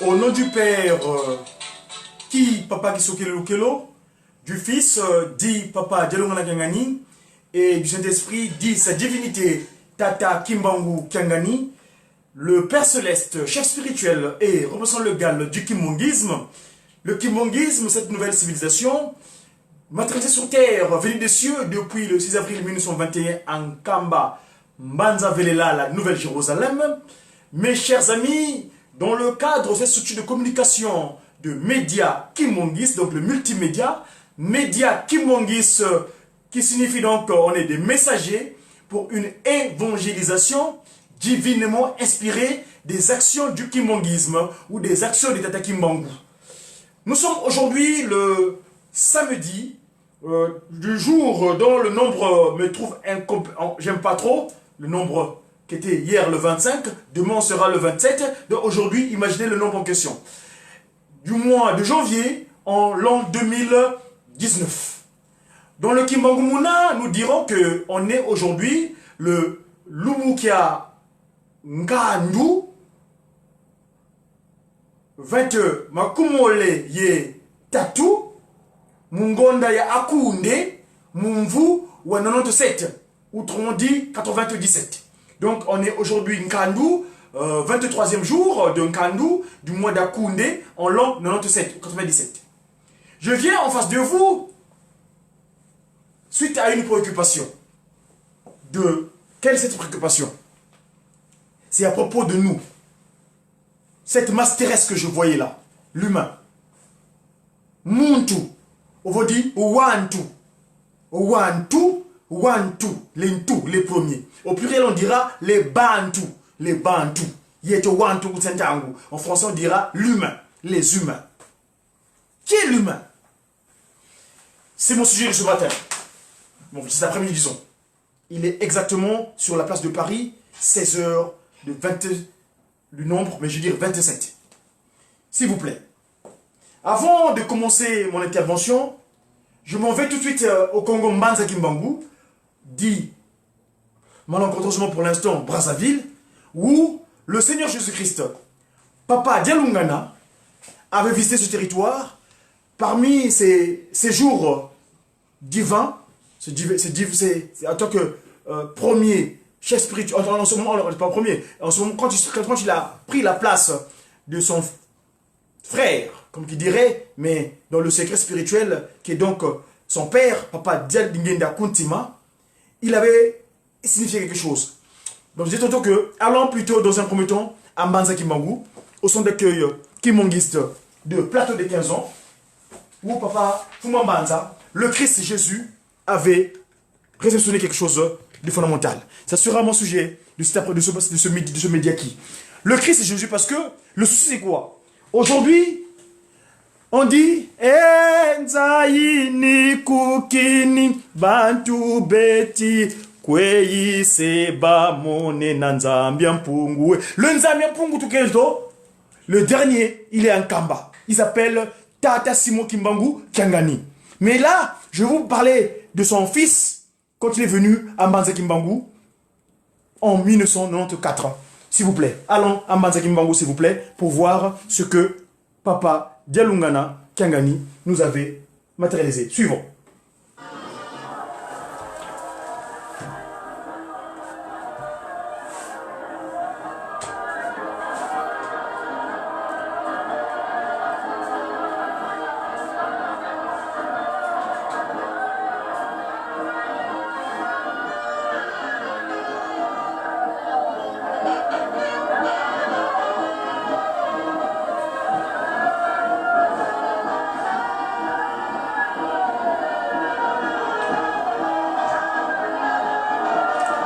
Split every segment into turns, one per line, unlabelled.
Au nom du Père, qui Papa Kisokelo Lukelo, du Fils, dit Papa Dialungana Kangani, et du Saint-Esprit, dit sa divinité Tata Kimbangu Kangani, le Père Céleste, chef spirituel et représentant légal du Kimongisme. Le Kimongisme, cette nouvelle civilisation, matérialisée sur terre, venue des cieux depuis le 6 avril 1921 en Kamba, Mbanza Velela, la Nouvelle-Jérusalem. Mes chers amis, dans le cadre de cette structure de communication de médias Kimongis, donc le multimédia, médias Kimongis, qui signifie donc qu'on est des messagers pour une évangélisation divinement inspirée des actions du Kimongisme ou des actions des Tata Kimbangu. Nous sommes aujourd'hui le samedi du jour dont le nombre me trouve incompréhensible. J'aime pas trop le nombre qui était hier le 25, demain sera le 27. Donc aujourd'hui, imaginez le nombre en question. Du mois de janvier en l'an 2019. Dans le Kimbangu Muna, nous dirons qu'on est aujourd'hui le Lumukia Ngandu 20 Makumole ye Tatu Mungonda ya Akunde Mumvu ou 97, autrement dit 97. Donc on est aujourd'hui Nkandu, 23e jour de Nkandu du mois d'Akounde en l'an 97 ou 97. Je viens en face de vous suite à une préoccupation. Quelle est cette préoccupation? C'est à propos de nous. Cette masse terrestre que je voyais là, l'humain. Muntu, on va dire Wantu. Wantu, les Ntu, les premiers. Au pluriel, on dira les Bantu. Les Bantu. Wantu, en français, on dira l'humain. Les humains. Qui est l'humain? C'est mon sujet de ce matin. Bon, cet après-midi, disons. Il est exactement sur la place de Paris, 16h, le nombre, mais je veux dire 27. S'il vous plaît. Avant de commencer mon intervention, je m'en vais tout de suite au Congo Mbanza Kimbangu, dit malencontreusement pour l'instant Brazzaville, où le Seigneur Jésus-Christ, Papa Dialungana, avait visité ce territoire parmi ses jours divins. C'est en tant que premier chef spirituel, en ce moment, pas premier, en ce moment, quand il a pris la place de son frère, comme qui dirait, mais dans le secret spirituel, qui est donc son père, Papa Dialingenda Kuntima, il avait signifié quelque chose. Donc je disais tantôt que, allons plutôt dans un premier temps à Mbanza Kimbangu, au centre d'accueil kimongiste de Plateau des 15 ans, où Papa Fumambanza, le Christ Jésus, avait réceptionné quelque chose de fondamental. Ça sera mon sujet de ce média qui. Le Christ Jésus, parce que le souci c'est quoi? Aujourd'hui, on dit Enzaini kukini bantu beti kwei seba mone nanzambia mpungu. Le nzambia mpungu tout kelto, le dernier, il est en Kamba. Il s'appelle Tata Simon Kimbangu Kiangani. Mais là, je vais vous parler de son fils quand il est venu à Mbanza Kimbangu en 1994. S'il vous plaît, allons à Mbanza Kimbangu, s'il vous plaît, pour voir ce que Papa Dialungana Kiangani nous avait matérialisé. Suivons.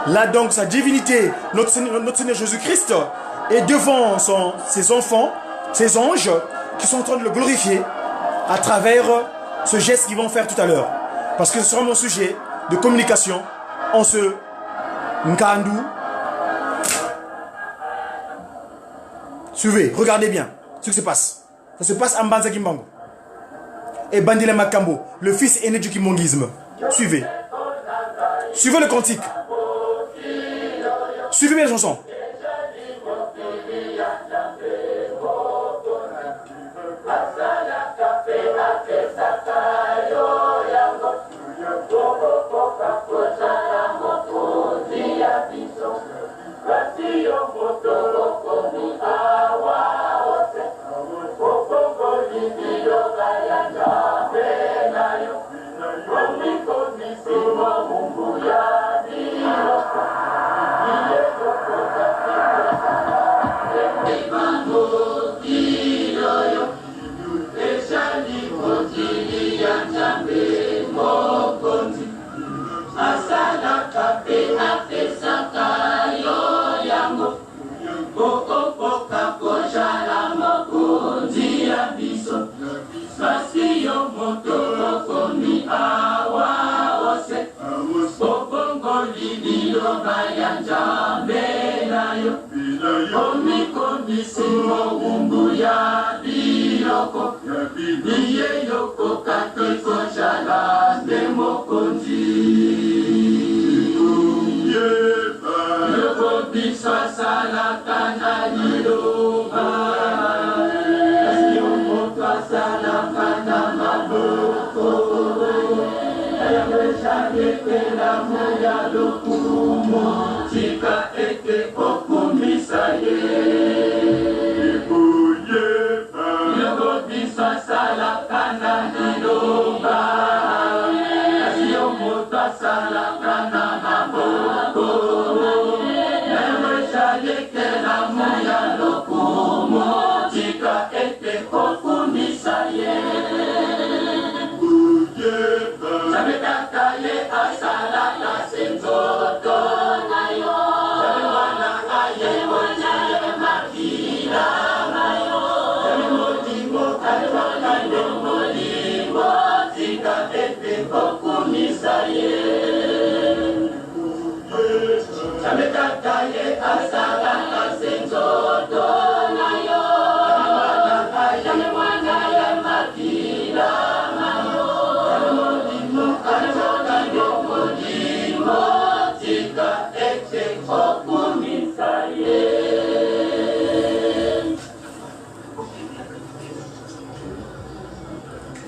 Là donc sa divinité, notre Seigneur Jésus-Christ, est devant ses enfants, ses anges, qui sont en train de le glorifier à travers ce geste qu'ils vont faire tout à l'heure. Parce que ce sera mon sujet de communication en ce Nkandu. Suivez, regardez bien ce qui se passe. Ça se passe à Mbanza Kimbangu. Et Bandile Makambo, le fils aîné du kimongisme. Suivez. Suivez le cantique. Suivez bien la chanson.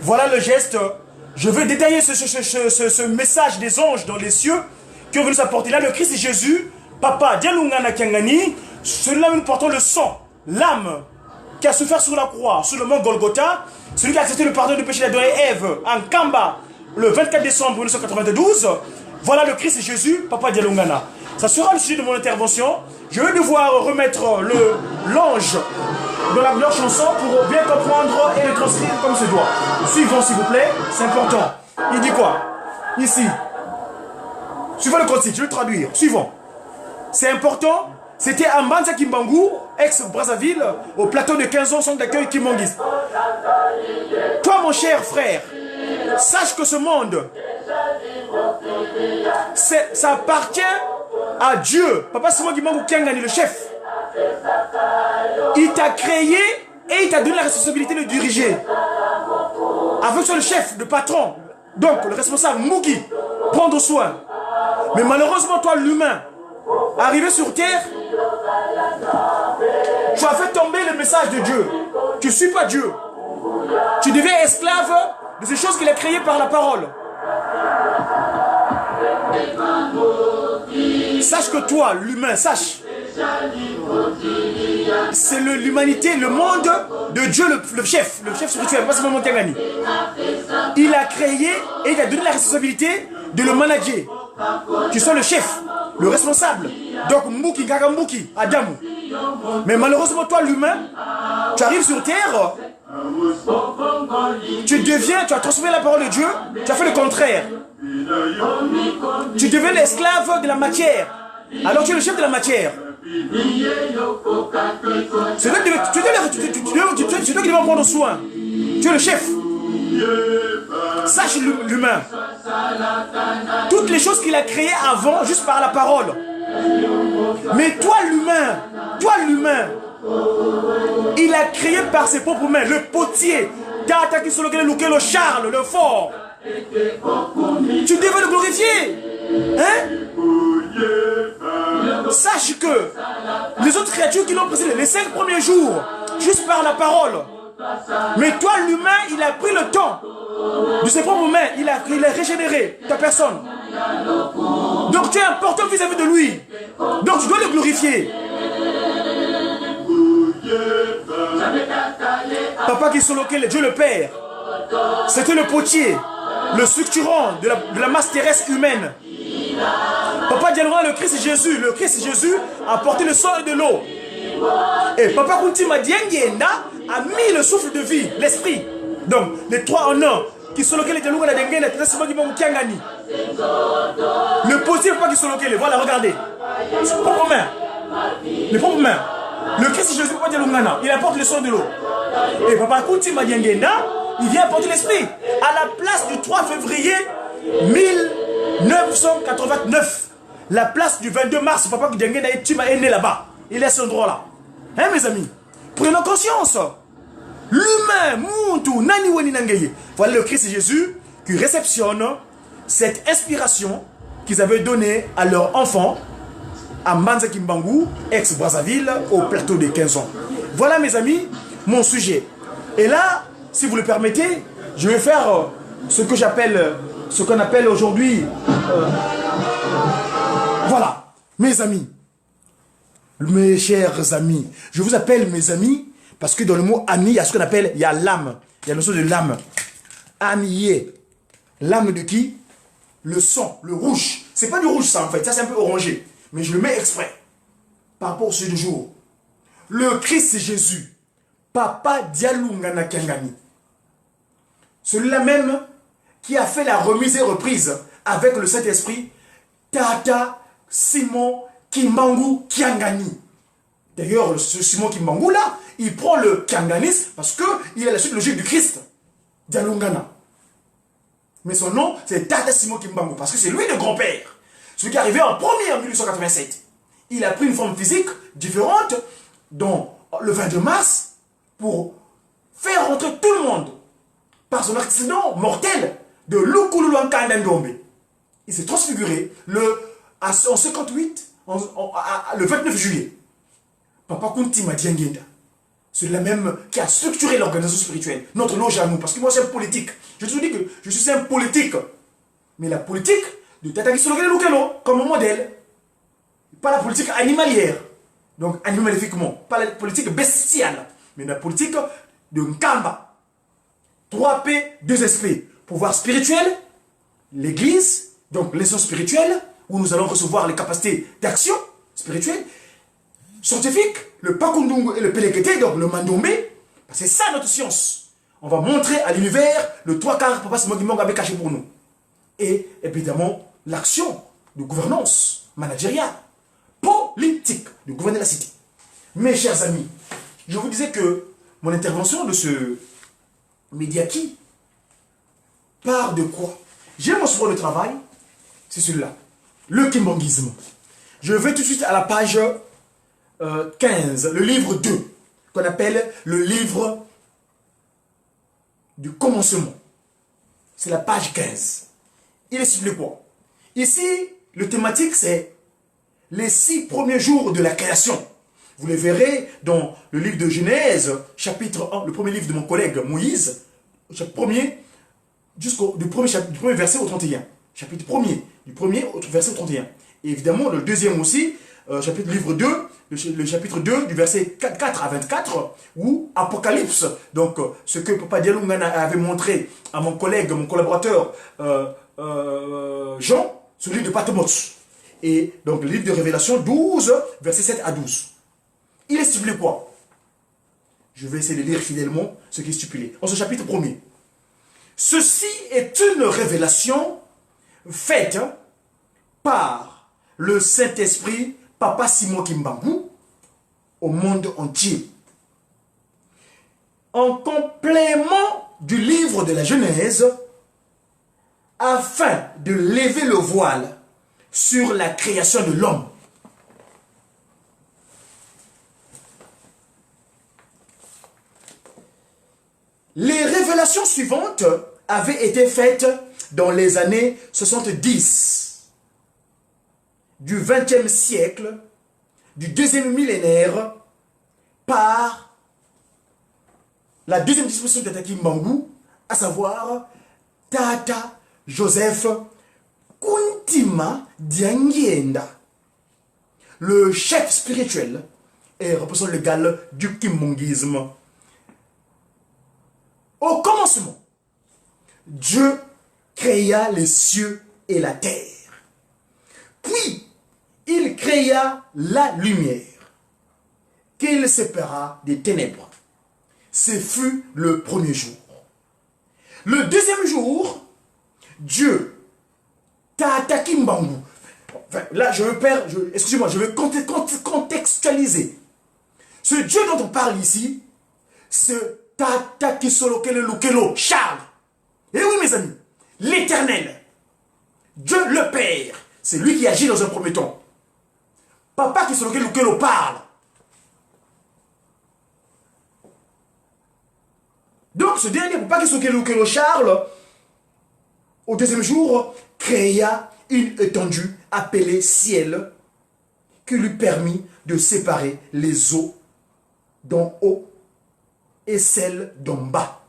Voilà le geste. Je veux détailler ce message des anges dans les cieux qui ont venu nous apporter. Là, le Christ et Jésus, Papa, Dialungana Kiangani, celui-là nous portons le sang, l'âme qui a souffert sur la croix, sur le mont Golgotha, celui qui a accepté le pardon du péché de Adam et Ève en Kamba, le 24 décembre 1992. Voilà le Christ et Jésus, Papa Dialungana. Ça sera le sujet de mon intervention. Je vais devoir remettre l'ange dans leur chanson pour bien comprendre et le transcrire comme se doit. Suivons s'il vous plaît, c'est important. Il dit quoi? Ici. Suivons le code, je vais le traduire. Suivons. C'est important. C'était à Mbanza Kimbangu, ex-Brazzaville, au plateau de 15 ans, centre d'accueil Kimongis. Toi, mon cher frère, sache que ce monde, ça appartient à Dieu. Papa Simon Kimbangu Kiangani, le chef. Il t'a créé et il t'a donné la responsabilité de diriger. Avec le chef, le patron, donc le responsable, Mouki, prendre soin. Mais malheureusement, toi, l'humain, arrivé sur terre, tu as fait tomber le message de Dieu. Tu ne suis pas Dieu. Tu deviens esclave de ces choses qu'il a créées par la parole. Sache que toi, l'humain, sache. C'est l'humanité, le monde de Dieu, le chef spirituel, pas seulement Montagani. Il a créé et il a donné la responsabilité de le manager. Tu sois le chef, le responsable. Donc Mouki, Gagambuki, Adamu. Mais malheureusement, toi l'humain, tu arrives sur terre, tu as transformé la parole de Dieu, tu as fait le contraire. Tu deviens l'esclave de la matière. Alors tu es le chef de la matière. C'est toi qui devais prendre soin. Tu es le chef. Sache l'humain. Toutes les choses qu'il a créées avant, juste par la parole. Mais toi l'humain, il a créé par ses propres mains. Le potier, Tata qui le Charles, le fort. Tu devais le glorifier. Hein? Sache que les autres créatures qui l'ont précédé, les 5 premiers jours, juste par la parole. Mais toi, l'humain, il a pris le temps de ses propres mains, il a régénéré ta personne. Donc tu es important vis-à-vis de lui. Donc tu dois le glorifier. Papa qui sur lequel Dieu le Père, c'était le potier, le structurant de la masse terrestre humaine. Papa Dialora, le Christ Jésus a porté le sang et de l'eau. Et Papa Kuntima Diengenda a mis le souffle de vie, l'esprit. Donc, les 3 en 1 qui sont lesquels les Dialora la Dengenda, le potier Papa qui sont lesquels, voilà, regardez. Les propres mains. Le Christ Jésus, Papa Dialora, il apporte le sang de l'eau. Et Papa Kuntima Diengenda, il vient apporter l'esprit. À la place du 3 février 1989. La place du 22 mars, Papa Kidengena est né là-bas. Il est à ce endroit-là. Hein, mes amis? Prenons conscience. L'humain, Muntu, Nani Weni Nangeye. Voilà le Christ Jésus qui réceptionne cette inspiration qu'ils avaient donnée à leur enfant à Manza Kimbangu, ex-Brazzaville, au plateau de 15 ans. Voilà, mes amis, mon sujet. Et là, si vous le permettez, je vais faire ce que j'appelle, ce qu'on appelle aujourd'hui, voilà, mes amis, mes chers amis. Je vous appelle mes amis parce que dans le mot ami, il y a ce qu'on appelle, il y a l'âme, il y a la notion de l'âme. Amier, l'âme de qui? Le sang, le rouge. C'est pas du rouge ça en fait, ça c'est un peu orangé. Mais je le mets exprès. Par rapport au sujet du jour. Le Christ Jésus, Papa Dialungana Kangani. Celui-là même qui a fait la remise et reprise avec le Saint-Esprit, Tata Simon Kimbangu Kiangani. D'ailleurs, ce Simon Kimbangu là, il prend le Kianganisme parce qu'il a la suite logique du Christ, Dialungana. Mais son nom, c'est Tata Simon Kimbangu parce que c'est lui le grand-père. Celui qui est arrivé en premier en 1887. Il a pris une forme physique différente dans le 22 mars pour faire rentrer tout le monde par son accident mortel de Lukululuanka Ndombe. Il s'est transfiguré en 58, le 29 juillet. Papa Kunti Madiangenda, celui-là même qui a structuré l'organisation spirituelle, notre loge à nous, parce que moi c'est un politique. Je te dis que je suis un politique. Mais la politique de Tata Kisologele Lukelo comme modèle. Pas la politique animalière. Donc animalifiquement. Pas la politique bestiale. Mais la politique de Nkamba. 3P, 2SP. Pouvoir spirituel, l'église, donc l'essence spirituelle, où nous allons recevoir les capacités d'action spirituelle. Scientifique, le Pakundungu et le Pelekete, donc le Mandombe. C'est ça notre science. On va montrer à l'univers le 3/4 Papa Simon Kimbangu avait caché pour nous. Et évidemment, l'action de gouvernance managériale, politique, de gouverner la cité. Mes chers amis, je vous disais que mon intervention de ce Mediaki part de quoi? J'ai mon support de travail, c'est celui-là, le kimbanguisme. Je vais tout de suite à la page 15, le livre 2, qu'on appelle le livre du commencement. C'est la page 15. Il explique quoi? Ici, le thématique, c'est les 6 premiers jours de la création. Vous les verrez dans le livre de Genèse, chapitre 1, le premier livre de mon collègue Moïse, chapitre 1er, du premier verset au 31. Chapitre 1er, du premier au verset au 31. Et évidemment, le deuxième aussi, livre 2, le chapitre 2, du verset 4 à 24, ou Apocalypse. Donc, ce que Papa Dialungana avait montré à mon collègue, mon collaborateur, Jean, celui de Patmos. Et donc le livre de Révélation 12, versets 7 à 12. Il est stipulé quoi? Je vais essayer de lire fidèlement ce qui est stipulé. En ce chapitre 1er. Ceci est une révélation faite par le Saint-Esprit, Papa Simon Kimbangu, au monde entier. En complément du livre de la Genèse, afin de lever le voile sur la création de l'homme. Les révélations suivantes avaient été faites dans les années 70 du XXe siècle, du deuxième millénaire, par la deuxième disposition de Tata Kimbangu, à savoir Tata Joseph Kuntima Diangenda, le chef spirituel et représentant légal du kimbanguisme. Au commencement, Dieu créa les cieux et la terre. Puis, il créa la lumière, qu'il sépara des ténèbres. Ce fut le premier jour. Le deuxième jour, Dieu, Tata Kimbangu. Enfin, là, excusez-moi, je vais contextualiser. Ce Dieu dont on parle ici, ce Tata Kisolokele Lukelo, Charles. Et oui, mes amis, l'Éternel, Dieu le Père, C'est lui qui agit dans un premier temps. Papa qui est lequel on parle. Donc ce dernier papa qui est lequel Charles, au deuxième jour, créa une étendue appelée ciel qui lui permit de séparer les eaux d'en haut et celles d'en bas.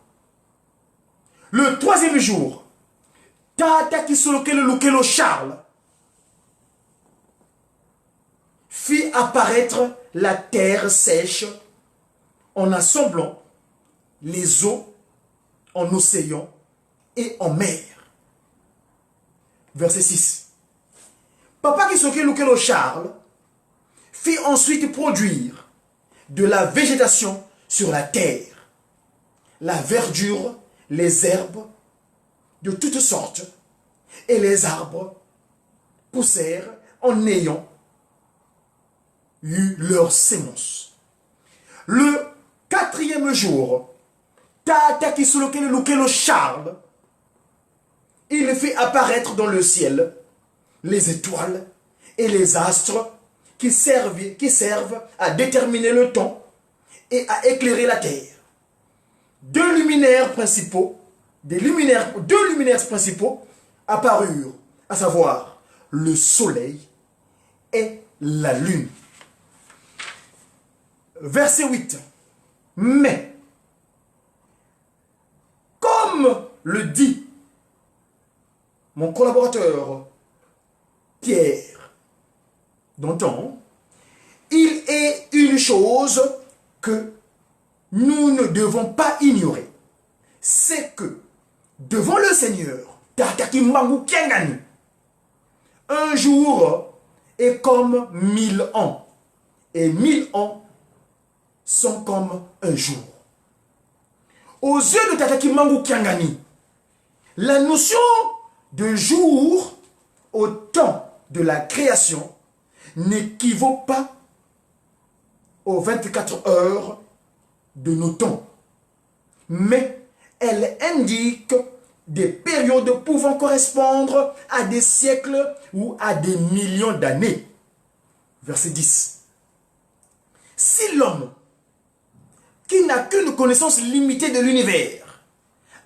Le troisième jour, Tata qui est lequel Charles fit apparaître la terre sèche en assemblant les eaux en océan et en mer. Verset 6. Papa qui s'occupe lequel Charles fit ensuite produire de la végétation sur la terre, la verdure, les herbes de toutes sortes, et les arbres poussèrent en ayant eu leur sémence. Le quatrième jour, Tata qui sous lequel Charles, il fit apparaître dans le ciel les étoiles et les astres qui servent à déterminer le temps et à éclairer la terre. Deux luminaires principaux apparurent, à savoir le soleil et la lune. Verset 8. Mais, comme le dit mon collaborateur Pierre Danton, il est une chose que nous ne devons pas ignorer. C'est que devant le Seigneur, un jour est comme 1000 ans, et 1000 ans sont comme un jour. Aux yeux de Tataki Mangu Kiangani, la notion de jour au temps de la création n'équivaut pas aux 24 heures de nos temps, mais elle indique des périodes pouvant correspondre à des siècles ou à des millions d'années. Verset 10. Si l'homme, qui n'a qu'une connaissance limitée de l'univers,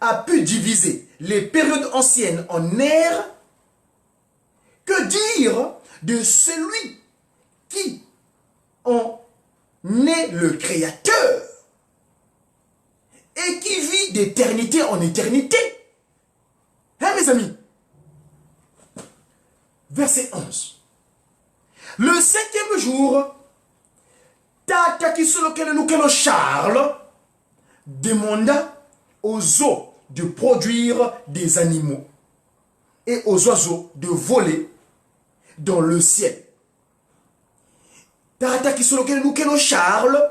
a pu diviser les périodes anciennes en ères, que dire de celui qui en est le créateur et qui vit d'éternité en éternité? Hein, mes amis? Verset 11. Le 5e jour, Tata qui sur lequel Charles demanda aux eaux de produire des animaux et aux oiseaux de voler dans le ciel. Tata qui sur lequel Charles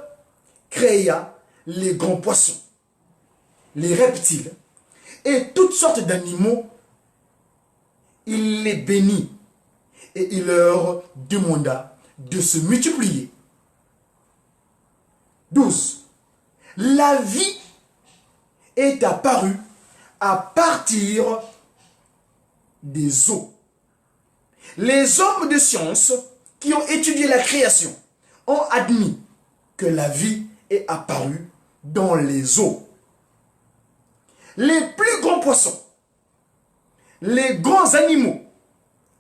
créa les grands poissons, les reptiles et toutes sortes d'animaux. Il les bénit et il leur demanda de se multiplier. 12. La vie est apparue à partir des eaux. Les hommes de science qui ont étudié la création ont admis que la vie est apparue dans les eaux. Les plus grands poissons, les grands animaux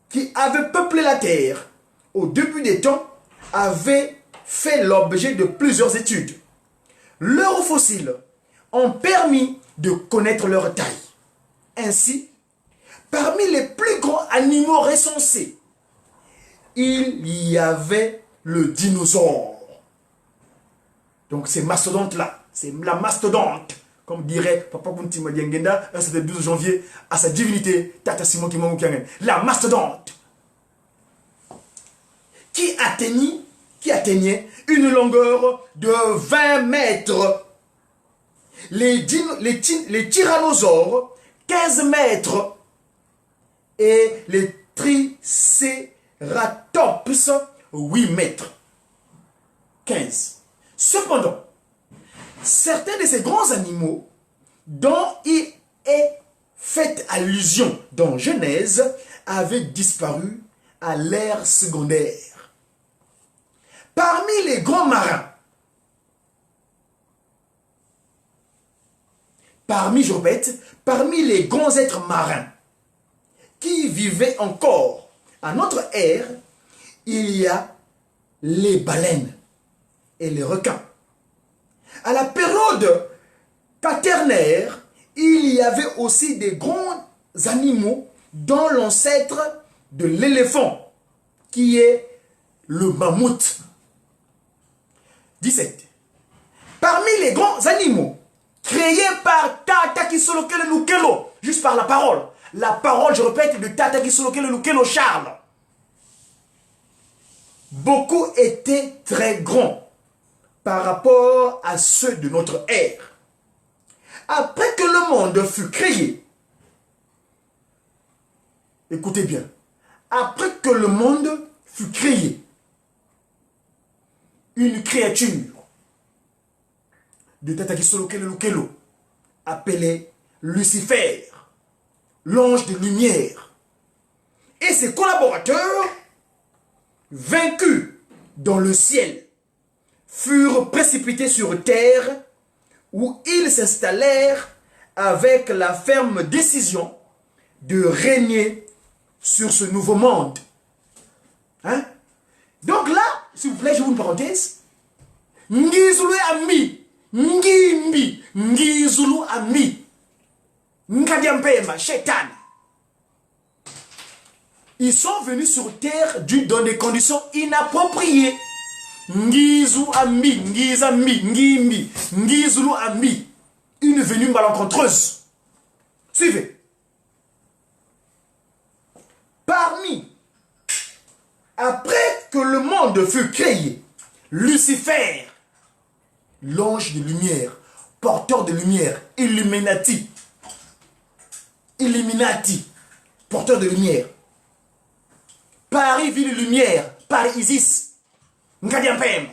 qui avaient peuplé la terre au début des temps avaient fait l'objet de plusieurs études. Leurs fossiles ont permis de connaître leur taille. Ainsi, parmi les plus grands animaux recensés, il y avait le dinosaure. Donc ces mastodontes-là, c'est la mastodonte, comme dirait Papa Kuntima Diengenda, un certain 12 janvier, à sa divinité, Tata Simon Kimongu Kiangen. La mastodonte, qui atteignait une longueur de 20 mètres. Les tyrannosaures, 15 mètres. Et les tricératops, 8 mètres. 15. Cependant, certains de ces grands animaux dont il est fait allusion dans Genèse avaient disparu à l'ère secondaire. Parmi les grands marins, je répète, parmi les grands êtres marins qui vivaient encore à notre ère, il y a les baleines et les requins. À la période quaternaire, il y avait aussi des grands animaux dont l'ancêtre de l'éléphant, qui est le mammouth. 17. Parmi les grands animaux créés par Tata Kisolokele Lukelo, juste par la parole, je répète, de Tata Kisolokele Lukelo Charles, beaucoup étaient très grands par rapport à ceux de notre ère. Après que le monde fut créé, écoutez bien, après que le monde fut créé, une créature de Tata Kisolokele Lukelo appelée Lucifer, l'ange de lumière, et ses collaborateurs, vaincus dans le ciel, furent précipités sur terre où ils s'installèrent avec la ferme décision de régner sur ce nouveau monde. Hein? Donc là, s'il vous plaît, je vous une parenthèse. Ngizulu ami, ngimbi, ngizulu ami, nkadiampema, shetan. Ils sont venus sur terre dans des conditions inappropriées. Ngizu ami, ngizami, ngimbi, ngizulu ami. Une venue malencontreuse. Suivez. Après que le monde fut créé, Lucifer, l'ange de lumière, porteur de lumière, Illuminati, porteur de lumière, Paris, ville de lumière, Paris Isis, Nkadiampem.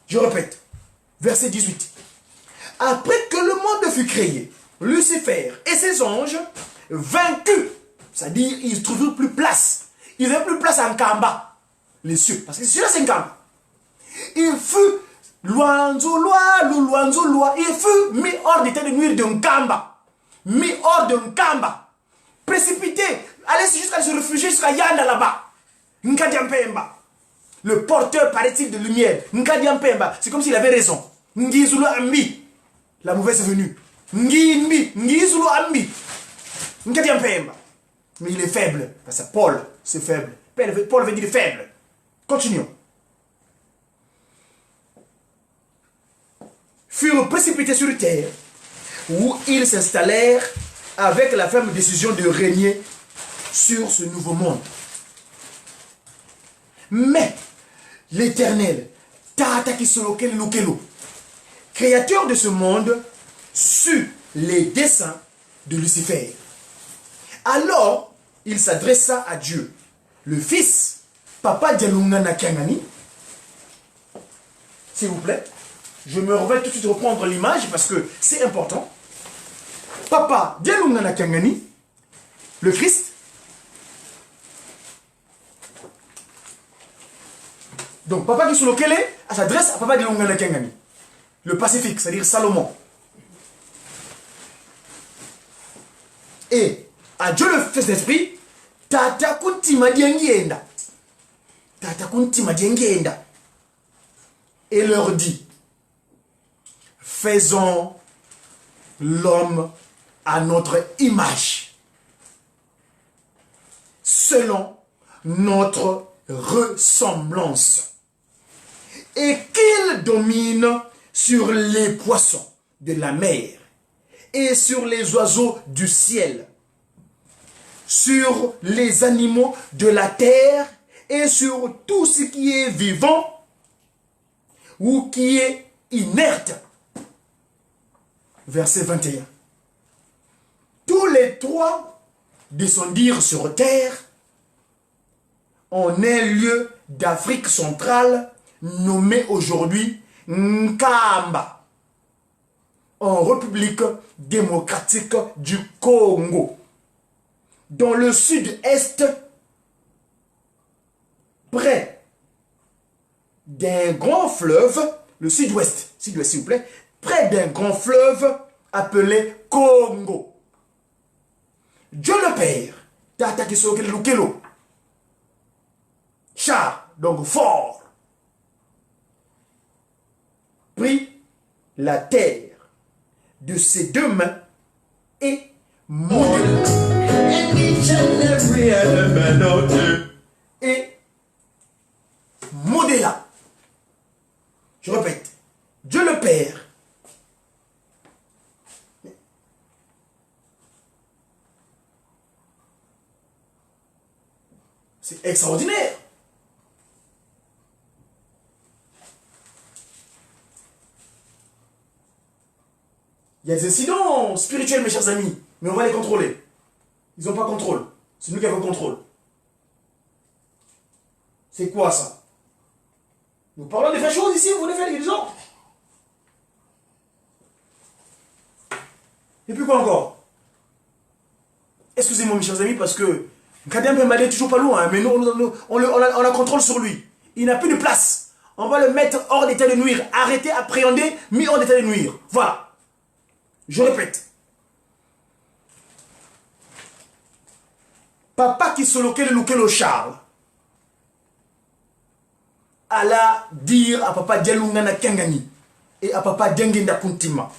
Je répète, verset 18. Après que le monde fut créé, Lucifer et ses anges, vaincus, c'est-à-dire ils ne trouvaient plus place. Ils n'avaient plus place en Kamba, les cieux, parce que celui-là c'est un Kamba. Il fut il fut mis hors d'état de nuire d'un Kamba, mis hors d'un Kamba, précipité, allez jusqu'à se réfugier jusqu'à Yanda là-bas, Nkadiampemba. Le porteur, paraît-il, de lumière, Nkadiampemba, c'est comme s'il avait raison. Ngizulu Ambi, la mauvaise venue. Ngizulu Ambi, Nkadiampemba. Mais il est faible, parce que Paul, c'est faible. Paul veut dire faible. Continuons. Furent précipités sur terre, où ils s'installèrent avec la ferme décision de régner sur ce nouveau monde. Mais l'Éternel, Tata Kisolokele Lukelo, créateur de ce monde, sut les desseins de Lucifer. Alors, il s'adressa à Dieu, le Fils, Papa Dialungana Kangani. S'il vous plaît, je me reviens tout de suite reprendre l'image parce que c'est important. Papa Dialungana Kangani, le Christ. Donc, Papa Kisolokele s'adresse à Papa Dialungana Kangani, le Pacifique, c'est-à-dire Salomon. Et à Dieu le Fils d'Esprit, Tata Kuntima Diengienda. Tata Kuntima Diengienda. Et leur dit, faisons l'homme à notre image, selon notre ressemblance, et qu'il domine sur les poissons de la mer et sur les oiseaux du ciel, sur les animaux de la terre et sur tout ce qui est vivant ou qui est inerte. Verset 21. Tous les trois descendirent sur terre en un lieu d'Afrique centrale nommé aujourd'hui Nkamba, en République démocratique du Congo, dans le sud-est près d'un grand fleuve, le sud-ouest, s'il vous plaît, près d'un grand fleuve appelé Congo. Dieu le Père, Tata Kisoke Lukelo, char, donc fort, prit la terre de ses deux mains et modéla. Je répète, Dieu le Père c'est extraordinaire. Il y a des incidents spirituels, mes chers amis, mais on va les contrôler. Ils n'ont pas contrôle. C'est nous qui avons contrôle. C'est quoi ça? Nous parlons des vraies choses ici, vous voulez faire les guérisons? Et puis quoi encore? Excusez-moi, mes chers amis, parce que Kadem Pembalé est toujours pas loin, mais nous, on a contrôle sur lui. Il n'a plus de place. On va le mettre hors d'état de nuire. Arrêter, appréhender, mis hors d'état de nuire. Voilà. Je répète. Papa qui se loquait le Charles alla dire à papa Dialungana Kengani et à papa Dengenda Kuntima.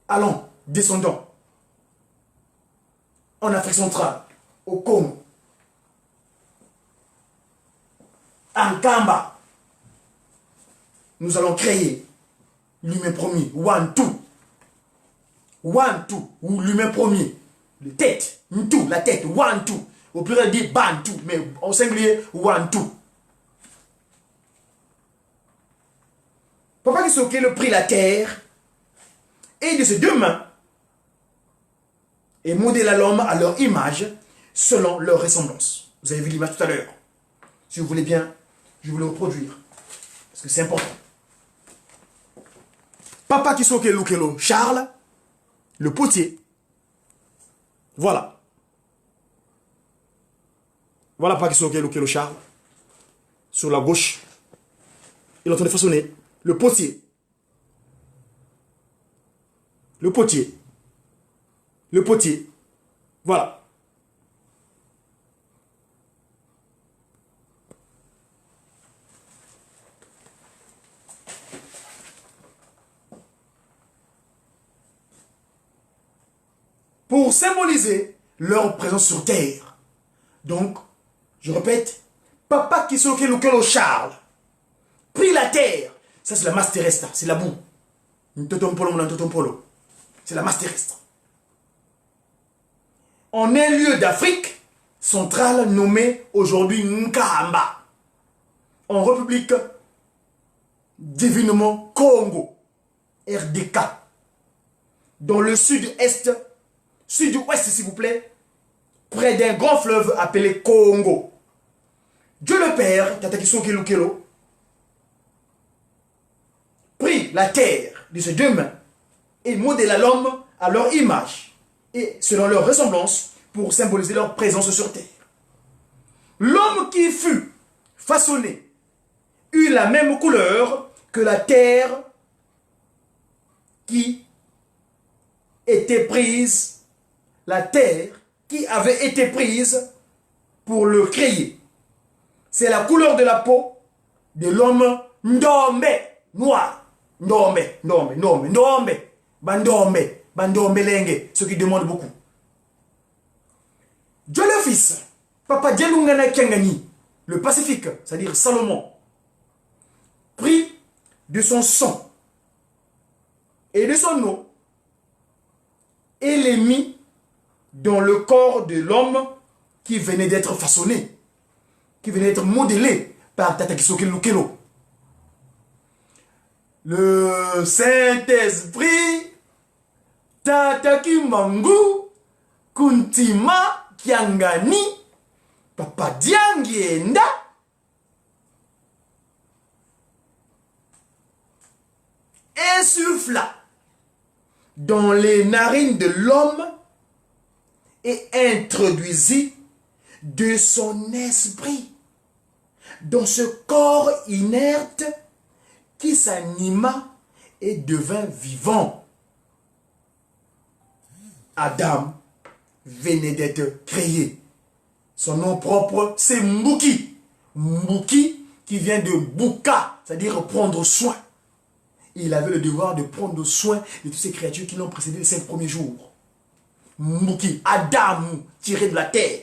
Allons, descendons en Afrique centrale, au Congo, en Kamba. Nous allons créer l'humain premier, One, two, ou l'humain premier. La tête, Ntu, la tête, One, two. Au pluriel dit Bantu, mais au singulier, One, two. Papa Kisoke le prit la terre et de ses deux mains et modéla l'homme à leur image selon leur ressemblance. Vous avez vu l'image tout à l'heure. Si vous voulez bien, je vais le reproduire. Parce que c'est important. Papa Kisoke Lukelo Charles, le potier. Voilà. Voilà Papa Kisoke Lukelo Charles. Sur la gauche, il est en train de façonner le potier. Le potier. Le potier. Voilà. Pour symboliser leur présence sur terre. Donc, je répète, Papa Kisoke Lukelo Charles prit la terre. Ça, c'est la masse terrestre, c'est la boue. C'est la masse terrestre. En un lieu d'Afrique centrale nommé aujourd'hui Nkamba, en République divinement Congo, RDK, dans le sud-est, sud-ouest s'il vous plaît, près d'un grand fleuve appelé Congo. Dieu le Père, Tata Kisoke Lukelo, prit la terre de ses deux mains et modéla l'homme à leur image et selon leur ressemblance pour symboliser leur présence sur terre. L'homme qui fut façonné eut la même couleur que la terre qui était prise, la terre qui avait été prise pour le créer. C'est la couleur de la peau de l'homme Ndombe, noir. Ndombe, Bandombe Lengue, ce qui demande beaucoup. Dieu le Fils, Papa Dialungana Kengani, le Pacifique, c'est-à-dire Salomon, prit de son sang et de son eau et les mit dans le corps de l'homme qui venait d'être façonné, qui venait d'être modélé par Tata Kisoke Lukelo. Le Saint-Esprit, Tata Kimangu, Kuntima, Kiangani, Papa Diangienda, insuffla dans les narines de l'homme et introduisit de son esprit dans ce corps inerte qui s'anima et devint vivant. Adam venait d'être créé. Son nom propre, c'est Mbouki. Mbouki qui vient de Bouka, c'est-à-dire prendre soin. Il avait le devoir de prendre soin de toutes ces créatures qui l'ont précédé les 5 premiers jours. Mbouki, Adam, tiré de la terre.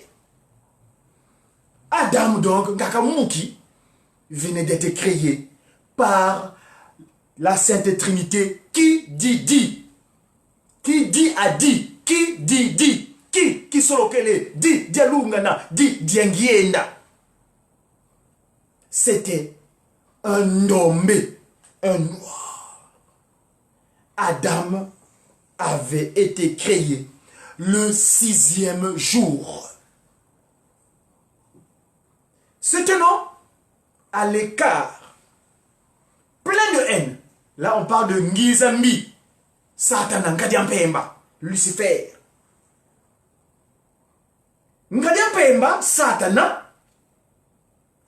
Adam, donc, Ngaka Mbouki, venait d'être créé par la Sainte Trinité. Qui dit. Qui dit a dit. Qui dit. Qui solokele dit dialungana dit diangienda. C'était un homme, un noir. Adam avait été créé le 6e jour. C'est un homme à l'écart, plein de haine. Là, on parle de Ngizambi, Satan, Ngadiampemba, Lucifer. Ngadiampemba, Satan,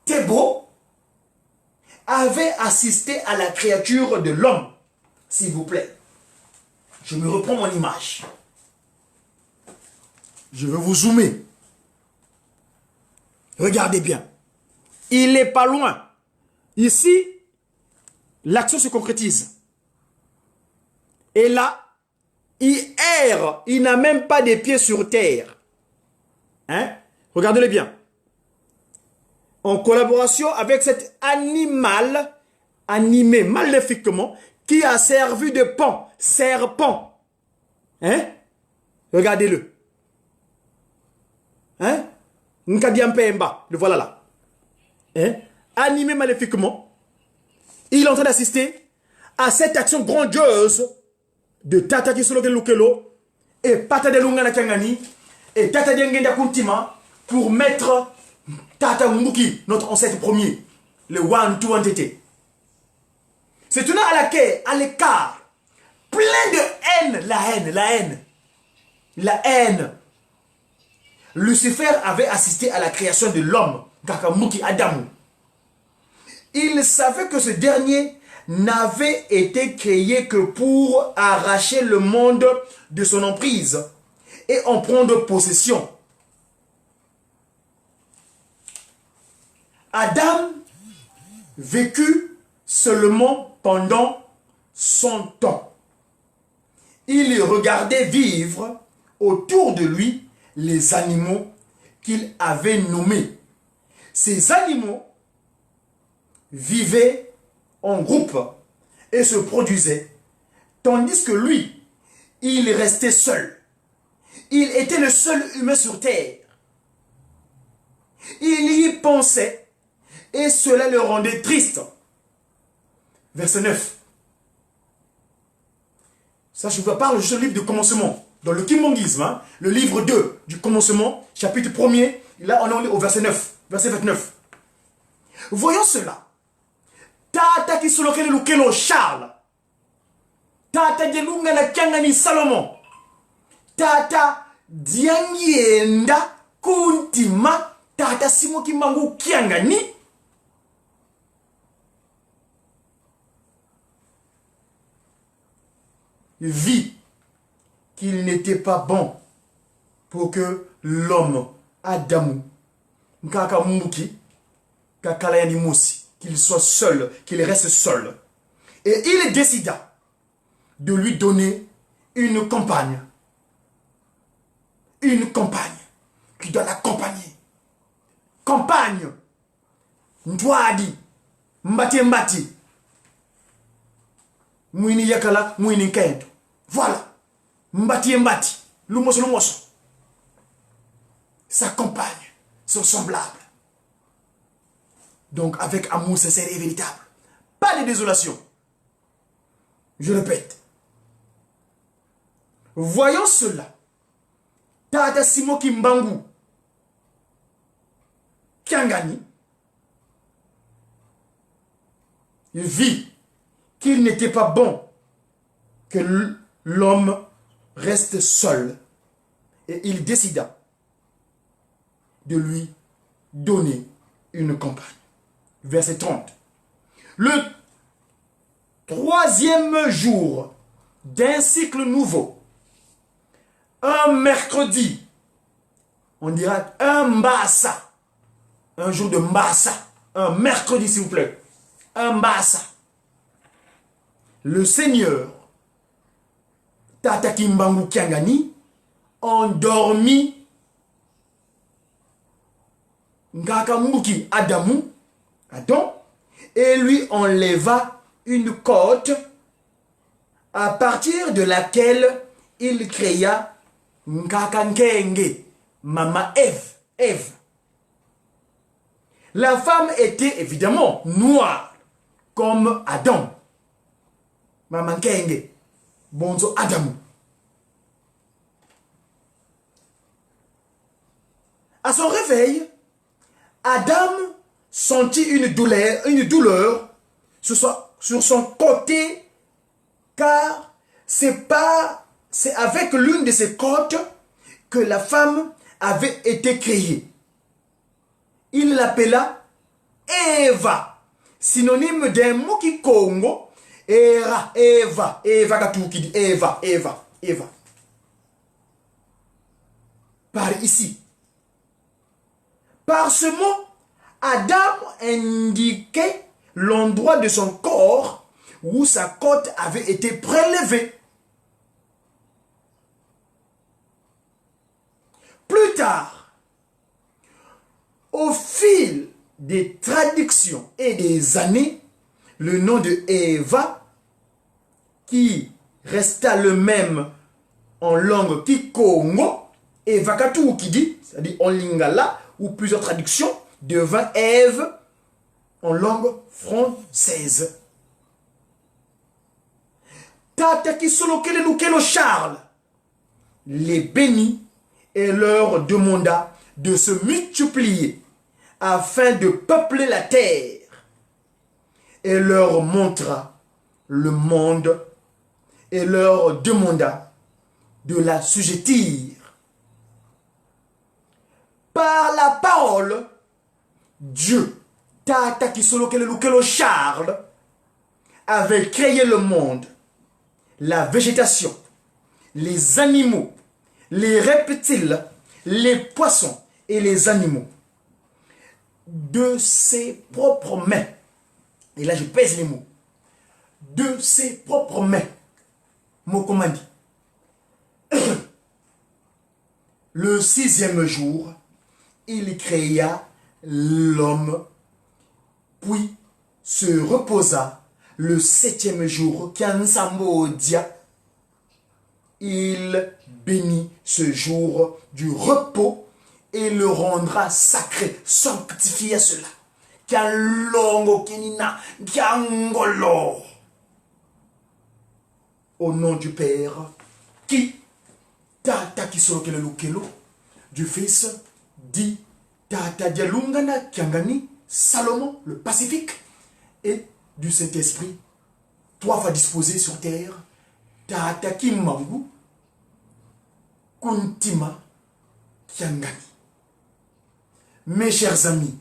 Thébo, avait assisté à la créature de l'homme. S'il vous plaît, je me reprends mon image. Je vais vous zoomer. Regardez bien. Il n'est pas loin. Ici, l'action se concrétise. Et là, il erre. Il n'a même pas des pieds sur terre. Hein? Regardez-le bien. En collaboration avec cet animal animé maléfiquement qui a servi de serpent. Hein? Regardez-le. Hein? Nkadiampemba, le voilà là. Hein? Animé maléfiquement, il est en train d'assister à cette action grandiose de Tata Kisoloke Lukelo et Pata de Lungana Tiangani et Tata Diangenda Kuntima pour mettre Tata Mbouki, notre ancêtre premier, le One-Two entité. C'est une à l'écart, plein de haine, la haine. Lucifer avait assisté à la création de l'homme, Kakamuki Adam. Il savait que ce dernier n'avait été créé que pour arracher le monde de son emprise et en prendre possession. Adam vécut seulement pendant 100 ans. Il regardait vivre autour de lui les animaux qu'il avait nommés. Ces animaux vivaient en groupe et se produisaient, tandis que lui, il restait seul. Il était le seul humain sur terre. Il y pensait et cela le rendait triste. Verset 9. Ça, je vous parle juste du livre du commencement. Dans le Kimbongisme, hein, le livre 2 du commencement, chapitre 1er, là on est au verset 9, verset 29. Voyons cela. Tata Kisolokele Lukelo Charles. Tata Dielunga na Kiangani Salomon. Tata Diangienda Kuntima. Tata Simoki Mangu Kiangani. Vit qu'il n'était pas bon pour que l'homme, Adam, Nkakamuki, Kakalayani Moussi, qu'il soit seul, qu'il reste seul. Et il décida de lui donner une compagne. Une compagne qui doit l'accompagner. Compagne. Ndwadi. Mbati mbati. Mouini yakala, mouini kento. Voilà. Mbati mbati. Lumoso lumoso. Sa compagne. Son semblable. Donc avec amour sincère et véritable. Pas de désolation. Je répète. Voyons cela. Tata Simoki Mbangu Kiangani vit qu'il n'était pas bon que l'homme reste seul. Et il décida de lui donner une compagne. verset 30. Le troisième jour d'un cycle nouveau, un mercredi, on dira un mbassa, un jour de mbassa, un mercredi s'il vous plaît, un mbassa. Le Seigneur, Tata Kimbangu Kiangani, endormi Ngakamuki Adam, et lui enleva une côte à partir de laquelle il créa Ngakankenge, Mama Ève. La femme était évidemment noire, comme Adam. Mama Nkenge, Bonzo Adam. À son réveil, Adam sentit une douleur sur son côté, car c'est avec l'une de ses côtes que la femme avait été créée. Il l'appela Eva, synonyme d'un mot qui Congo, Eva Katuki dit Eva. Par ici. Par ce mot, Adam indiquait l'endroit de son corps où sa côte avait été prélevée. Plus tard, au fil des traductions et des années, le nom de Eva, qui resta le même en langue Kikongo, Eva Katu qui dit, c'est-à-dire en lingala, ou plusieurs traductions, devint Ève en langue française. Tata Kisolokele Lukelo Charles les bénit et leur demanda de se multiplier afin de peupler la terre, et leur montra le monde et leur demanda de la sujettir. Par la parole, Dieu, Tata Kisolokele Lukelo Charles, avait créé le monde, la végétation, les animaux, les reptiles, les poissons et les animaux de ses propres mains. Et là je pèse les mots. De ses propres mains. Mot comment dit. Le sixième jour, il créa l'homme, puis se reposa le septième jour. Kansambodia, il bénit ce jour du repos et le rendra sacré, sanctifié à cela. Kalongo kinina, kiangolo. Au nom du Père, qui Tata Kisolokele Lukelo, du Fils, dit Tata Dialungana Kiangani, Salomon, le Pacifique, et du Saint-Esprit, trois fois disposé sur terre, Tata Kimangu, Kuntima Kiangani. Mes chers amis,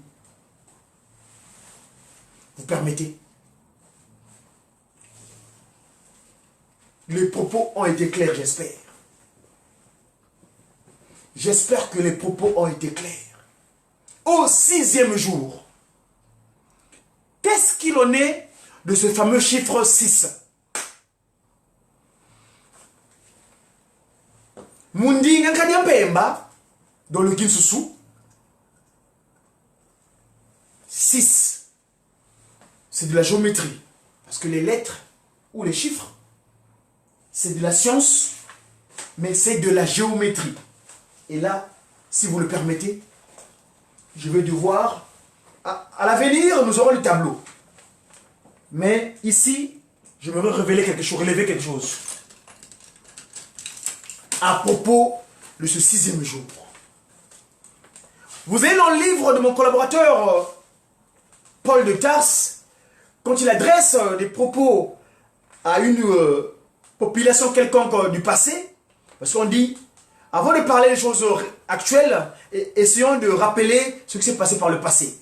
vous permettez? Les propos ont été clairs, j'espère. J'espère que les propos ont été clairs. Au sixième jour, qu'est-ce qu'il en est de ce fameux chiffre 6? Mundi Ngankanya Pemba, dans le Kinsusu, 6, c'est de la géométrie. Parce que les lettres ou les chiffres, c'est de la science, mais c'est de la géométrie. Et là, si vous le permettez, je vais devoir... À l'avenir, nous aurons le tableau. Mais ici, je me vais révéler quelque chose, relever quelque chose. À propos de ce sixième jour. Vous avez dans le livre de mon collaborateur Paul de Tarse, quand il adresse des propos à une population quelconque du passé, parce qu'on dit, avant de parler des choses actuelles, essayons de rappeler ce qui s'est passé par le passé,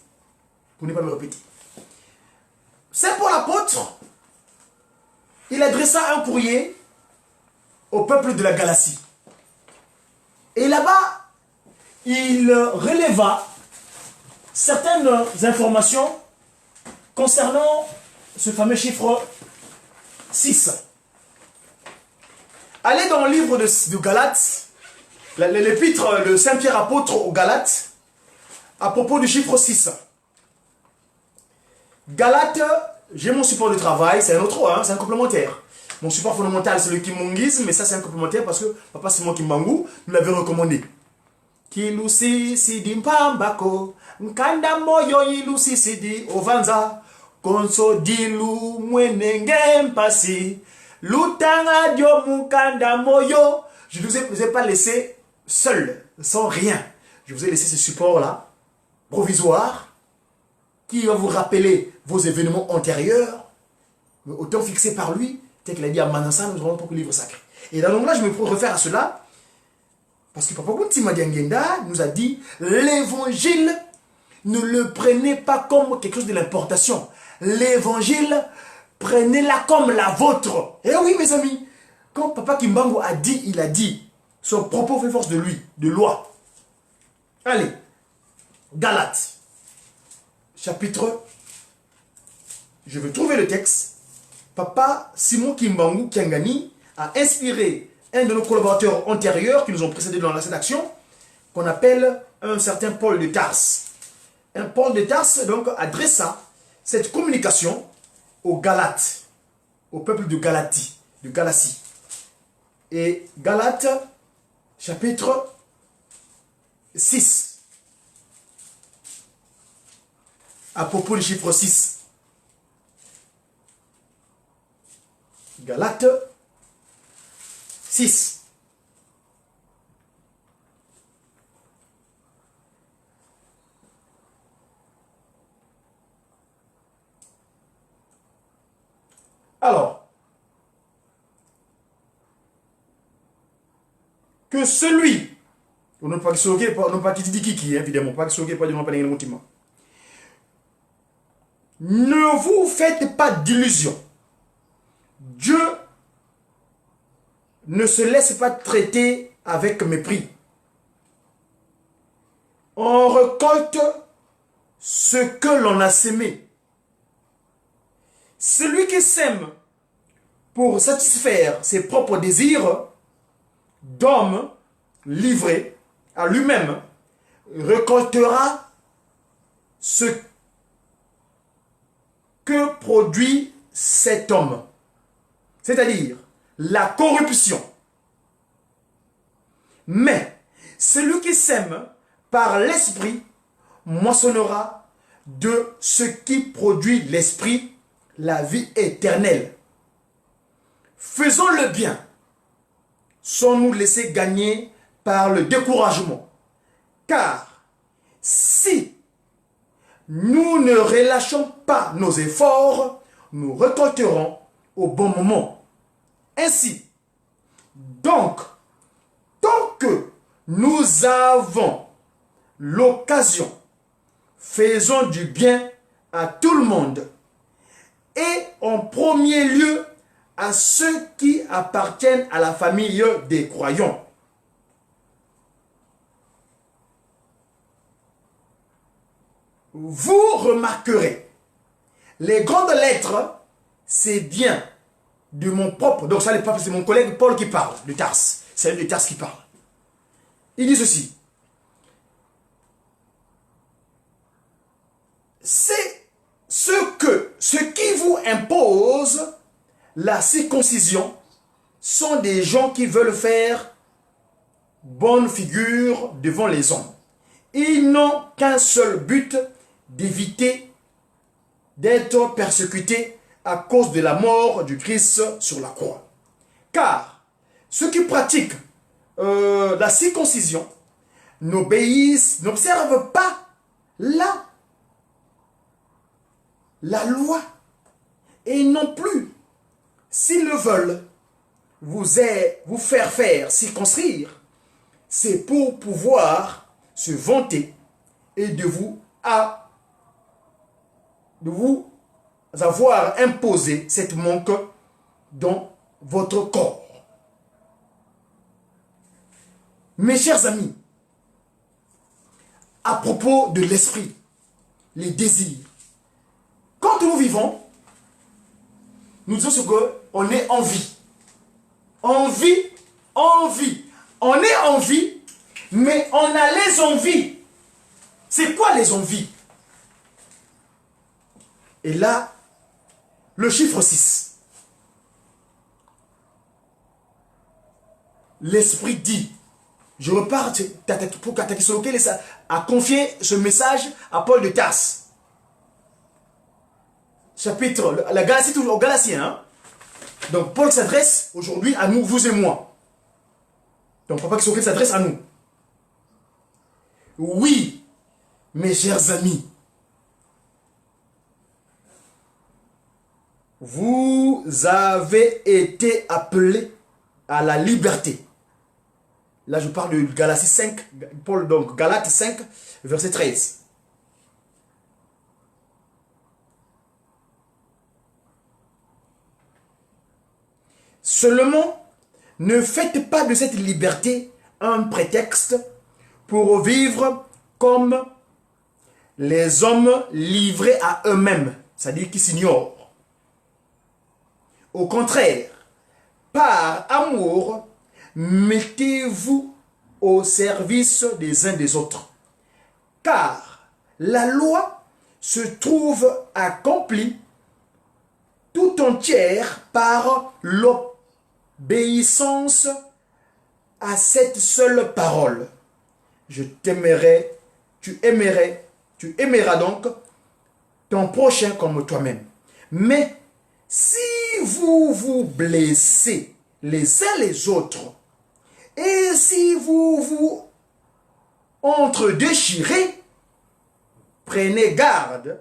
pour ne pas me répéter. Saint Paul apôtre, il adressa un courrier au peuple de la Galatie. Et là-bas, il releva certaines informations concernant ce fameux chiffre 6. Allez dans le livre de Galates, l'épître de Saint-Pierre apôtre aux Galates, à propos du chiffre 6. Galates, j'ai mon support de travail, c'est un autre, hein, c'est un complémentaire. Mon support fondamental, c'est le Kimongisme, mais ça c'est un complémentaire parce que Papa Simon Kimbangu nous l'avait recommandé. Kilusi sidi mpambako, nkanda moyo ilusi sidi ovanza, konso dilu mwenenge mpasi, lutanga dio mukanda moyo. Je ne vous ai pas laissé seul, sans rien. Je vous ai laissé ce support-là, provisoire, qui va vous rappeler vos événements antérieurs, mais autant fixés par lui, tel qu'il a dit à Manassa, nous aurons beaucoup de livres sacrés. Et dans là, je me pourrais refaire à cela, parce que Papa Guntima Diangenda nous a dit, l'évangile, ne le prenez pas comme quelque chose de l'importation. L'évangile, prenez-la comme la vôtre. Eh oui, mes amis, quand Papa Kimbangu a dit, il a dit, son propos fait force de lui, de loi. Allez, Galates, chapitre, je vais trouver le texte. Papa Simon Kimbangu Kiangani a inspiré un de nos collaborateurs antérieurs qui nous ont précédés dans la rédaction, qu'on appelle un certain Paul de Tarse. Un Paul de Tarse donc adressa cette communication aux Galates, au peuple de Galatie, de Galatie. Et Galates, chapitre 6, à propos du chiffre 6. Galates 6. Alors, que celui, on ne pas qui évidemment, pas ne vous faites pas d'illusions. Dieu ne se laisse pas traiter avec mépris. On récolte ce que l'on a sémé. Celui qui sème pour satisfaire ses propres désirs d'homme livré à lui-même récoltera ce que produit cet homme. C'est-à-dire la corruption. Mais celui qui sème par l'esprit moissonnera de ce qui produit l'esprit, la vie éternelle. Faisons le bien sans nous laisser gagner par le découragement. Car si nous ne relâchons pas nos efforts, nous récolterons au bon moment. Ainsi, donc, tant que nous avons l'occasion, faisons du bien à tout le monde et en premier lieu à ceux qui appartiennent à la famille des croyants. Vous remarquerez, les grandes lettres, c'est bien de mon propre, donc ça c'est mon collègue Paul qui parle, de Tarse, c'est de Tarse qui parle. Il dit ceci, c'est ce qui vous impose la circoncision sont des gens qui veulent faire bonne figure devant les hommes. Ils n'ont qu'un seul but, d'éviter d'être persécutés à cause de la mort du Christ sur la croix. Car ceux qui pratiquent la circoncision n'observent pas la loi. Et non plus, s'ils le veulent, vous faire circoncire, c'est pour pouvoir se vanter et de vous avoir imposé cette manque dans votre corps. Mes chers amis, à propos de l'esprit, les désirs, quand nous vivons, nous disons ce qu'on est en vie. En vie, en vie. On est en vie, mais on a les envies. C'est quoi les envies? Et là, le chiffre 6. L'esprit dit, je repars pour Katakisoloke a confié ce message à Paul de Tarse. Chapitre, la Galatie, toujours aux Galatiens. Hein? Donc Paul s'adresse aujourd'hui à nous, vous et moi. Donc Papa Kisoloke s'adresse à nous. Oui, mes chers amis, vous avez été appelés à la liberté. Là, je parle de Galatie 5, Paul, donc Galates 5, verset 13. Seulement, ne faites pas de cette liberté un prétexte pour vivre comme les hommes livrés à eux-mêmes, c'est-à-dire qui s'ignorent. Au contraire, par amour, mettez-vous au service des uns des autres. Car la loi se trouve accomplie tout entière par l'obéissance à cette seule parole. Je t'aimerai, tu aimeras donc ton prochain comme toi-même. Mais si vous vous blessez les uns les autres, et si vous vous entre-déchirez, prenez garde,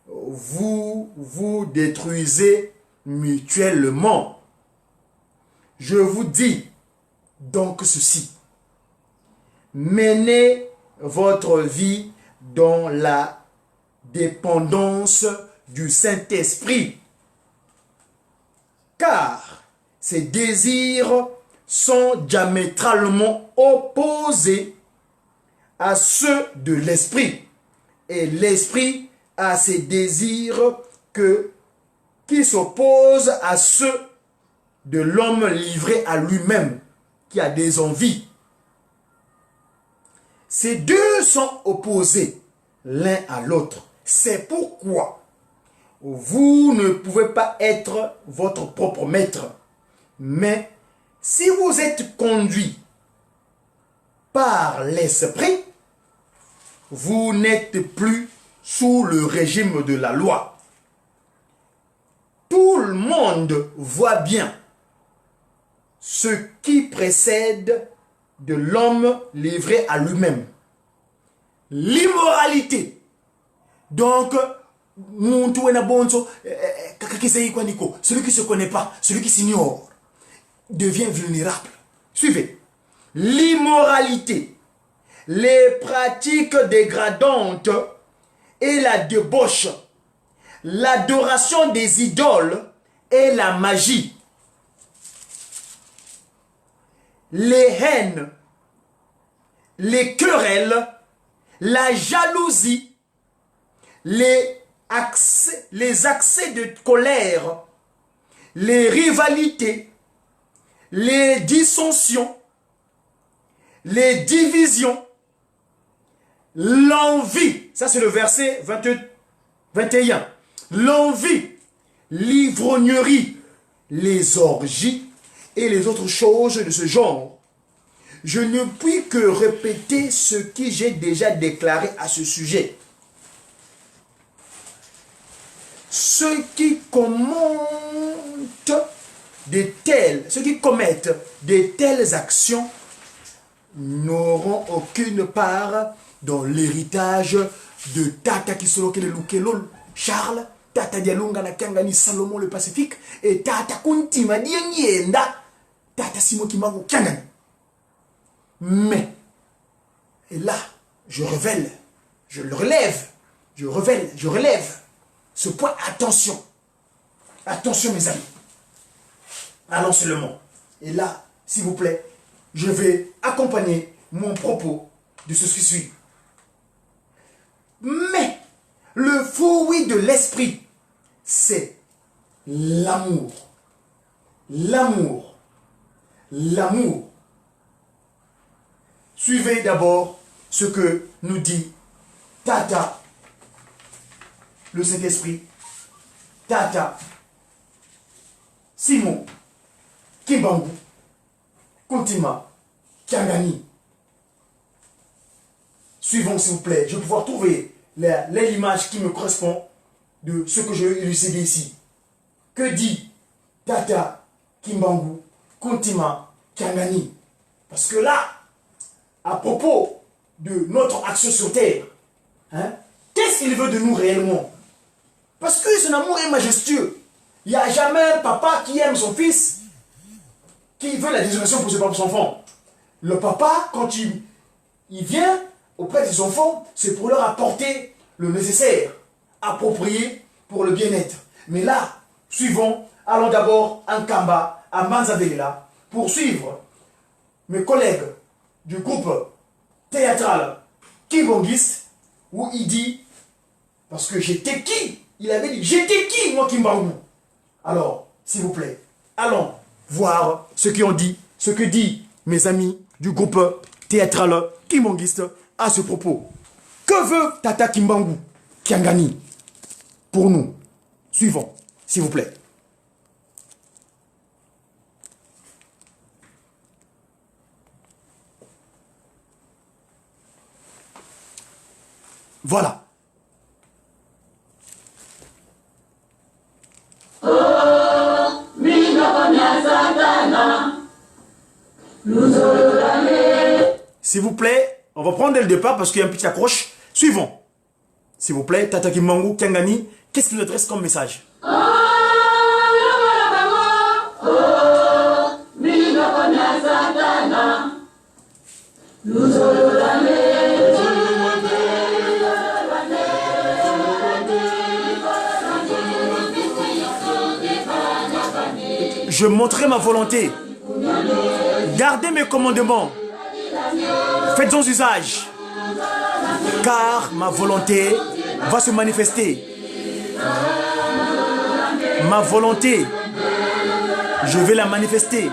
vous vous détruisez mutuellement. Je vous dis donc ceci, menez votre vie dans la dépendance du Saint-Esprit, car ces désirs sont diamétralement opposés à ceux de l'esprit, et l'esprit a ses désirs qui s'opposent à ceux de l'homme livré à lui-même, qui a des envies. Ces deux sont opposés l'un à l'autre. C'est pourquoi vous ne pouvez pas être votre propre maître. Mais si vous êtes conduit par l'esprit, vous n'êtes plus sous le régime de la loi. Tout le monde voit bien ce qui précède de l'homme livré à lui-même. L'immoralité. Donc, celui qui ne se connaît pas, celui qui s'ignore, devient vulnérable. Suivez. L'immoralité, les pratiques dégradantes et la débauche, l'adoration des idoles et la magie, les haines, les querelles, la jalousie, les accès de colère, les rivalités, les dissensions, les divisions, l'envie, ça c'est le verset 21, l'envie, l'ivrognerie, les orgies et les autres choses de ce genre. Je ne puis que répéter ce que j'ai déjà déclaré à ce sujet. Ceux qui commettent de telles actions n'auront aucune part dans l'héritage de Tata Kisoloke le Lukelol, Charles, Tata Dialonga na Kangani Salomon le Pacifique, et Tata Kuntima Dienyenda, Tata Simo Kimango Kangani. Mais, et là, je relève ce point, attention, Attention mes amis. Allons seulement. Et là, s'il vous plaît, je vais accompagner mon propos de ce qui suit. Mais le fruit de l'esprit, c'est l'amour. L'amour. L'amour. Suivez d'abord ce que nous dit Tata, le Saint-Esprit, Tata, Simon, Kimbangu, Kuntima, Kiangani. Suivons s'il vous plaît, je vais pouvoir trouver l'image qui me correspond de ce que je vais élucider ici. Que dit Tata, Kimbangu, Kuntima, Kiangani? Parce que là, à propos de notre action sur terre, hein, qu'est-ce qu'il veut de nous réellement? Parce que son amour est majestueux. Il n'y a jamais un papa qui aime son fils, qui veut la désolation pour ses propres enfants. Le papa, quand il vient auprès de ses enfants, c'est pour leur apporter le nécessaire, approprié pour le bien-être. Mais là, suivons, allons d'abord à Nkamba, à Manzabela, pour suivre mes collègues du groupe théâtral Kimbangiste, où il dit, parce que j'étais qui? Il avait dit, j'étais qui, moi, Kimbangu? Alors, s'il vous plaît, allons voir ce qu'ils ont dit, ce que dit mes amis du groupe théâtral Kimbangiste à ce propos. Que veut Tata Kimbangu Kiangani pour nous? Suivons, s'il vous plaît. Voilà. S'il vous plaît, on va prendre dès le départ parce qu'il y a un petit accroche. Suivons. S'il vous plaît, Tata Kimbangu Kiangani, qu'est-ce qu'il nous adresse comme message? Je montrerai ma volonté. Gardez mes commandements. Faites-en usage. Car ma volonté va se manifester. Ma volonté, je vais la manifester.